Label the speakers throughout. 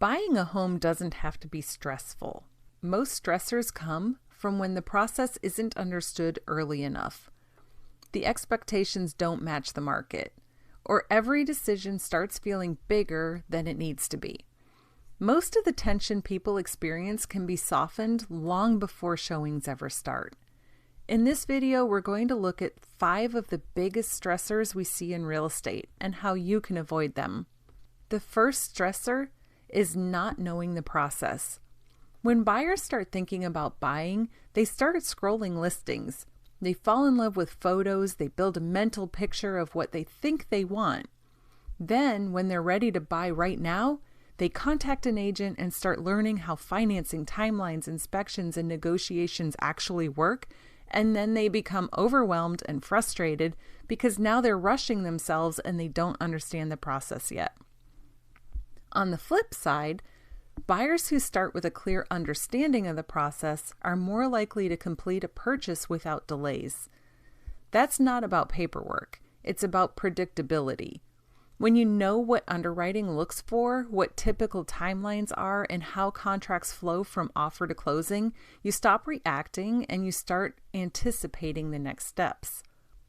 Speaker 1: Buying a home doesn't have to be stressful. Most stressors come from when the process isn't understood early enough. The expectations don't match the market, or every decision starts feeling bigger than it needs to be. Most of the tension people experience can be softened long before showings ever start. In this video, we're going to look at 5 of the biggest stressors we see in real estate and how you can avoid them. The first stressor is not knowing the process. When buyers start thinking about buying, they start scrolling listings. They fall in love with photos, they build a mental picture of what they think they want. Then, when they're ready to buy right now, they contact an agent and start learning how financing, timelines, inspections, and negotiations actually work, and then they become overwhelmed and frustrated because now they're rushing themselves and they don't understand the process yet. On the flip side, buyers who start with a clear understanding of the process are more likely to complete a purchase without delays. That's not about paperwork, it's about predictability. When you know what underwriting looks for, what typical timelines are, and how contracts flow from offer to closing, you stop reacting and you start anticipating the next steps.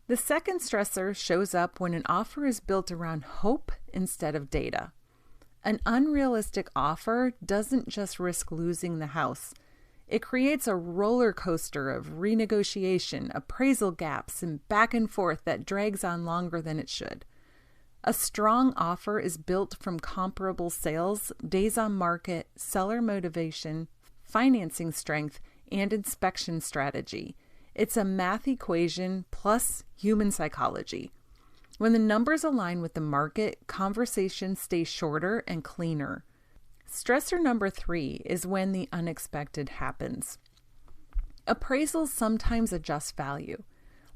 Speaker 1: The second stressor shows up when an offer is built around hope instead of data. An unrealistic offer doesn't just risk losing the house. It creates a roller coaster of renegotiation, appraisal gaps, and back and forth that drags on longer than it should. A strong offer is built from comparable sales, days on market, seller motivation, financing strength, and inspection strategy. It's a math equation plus human psychology. When the numbers align with the market, conversations stay shorter and cleaner. Stressor number 3 is when the unexpected happens. Appraisals sometimes adjust value.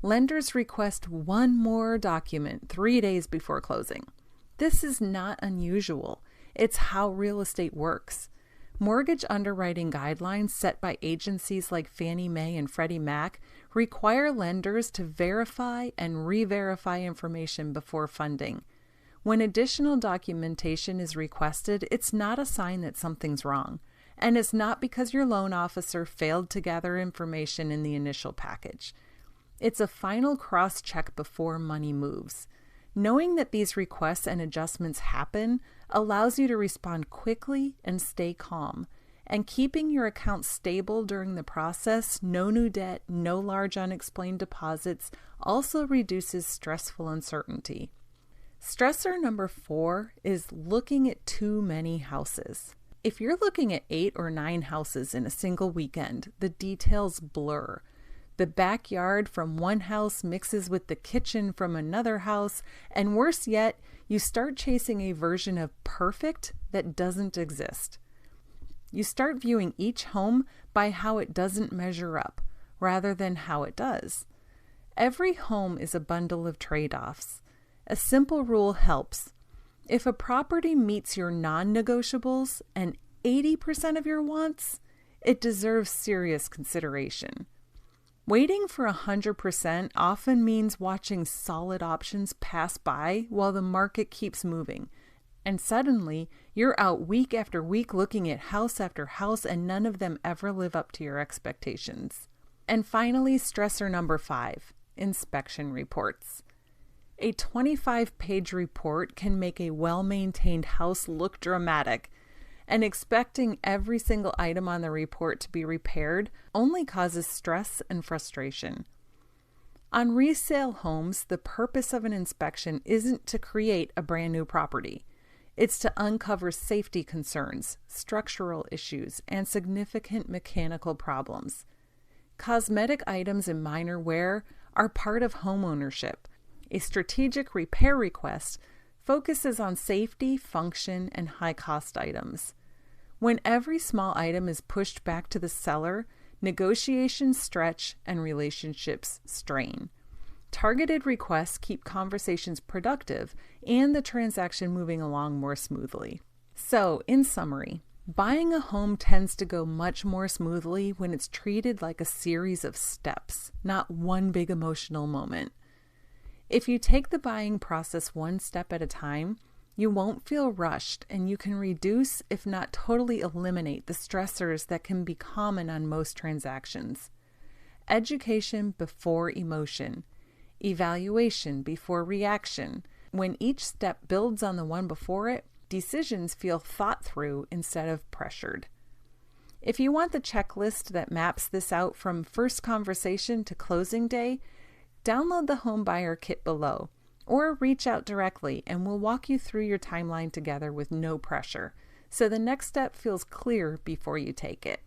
Speaker 1: Lenders request one more document 3 days before closing. This is not unusual. It's how real estate works. Mortgage underwriting guidelines set by agencies like Fannie Mae and Freddie Mac require lenders to verify and re-verify information before funding. When additional documentation is requested, it's not a sign that something's wrong, and it's not because your loan officer failed to gather information in the initial package. It's a final cross-check before money moves. Knowing that these requests and adjustments happen allows you to respond quickly and stay calm. And keeping your account stable during the process, no new debt, no large unexplained deposits, also reduces stressful uncertainty. Stressor number 4 is looking at too many houses. If you're looking at 8 or 9 houses in a single weekend, the details blur. The backyard from one house mixes with the kitchen from another house, and worse yet, you start chasing a version of perfect that doesn't exist. You start viewing each home by how it doesn't measure up, rather than how it does. Every home is a bundle of trade-offs. A simple rule helps. If a property meets your non-negotiables and 80% of your wants, it deserves serious consideration. Waiting for 100% often means watching solid options pass by while the market keeps moving. And suddenly, you're out week after week looking at house after house, and none of them ever live up to your expectations. And finally, stressor number 5, inspection reports. A 25-page report can make a well-maintained house look dramatic, and expecting every single item on the report to be repaired only causes stress and frustration. On resale homes, the purpose of an inspection isn't to create a brand new property. It's to uncover safety concerns, structural issues, and significant mechanical problems. Cosmetic items and minor wear are part of home ownership. A strategic repair request focuses on safety, function, and high-cost items. When every small item is pushed back to the seller, negotiations stretch and relationships strain. Targeted requests keep conversations productive and the transaction moving along more smoothly. So, in summary, buying a home tends to go much more smoothly when it's treated like a series of steps, not one big emotional moment. If you take the buying process one step at a time, You won't feel rushed, and you can reduce, if not totally eliminate, the stressors that can be common on most transactions. Education before emotion. Evaluation before reaction. When each step builds on the one before it, decisions feel thought through instead of pressured. If you want the checklist that maps this out from first conversation to closing day, download the Home Buyer Kit below, or reach out directly and we'll walk you through your timeline together with no pressure, so the next step feels clear before you take it.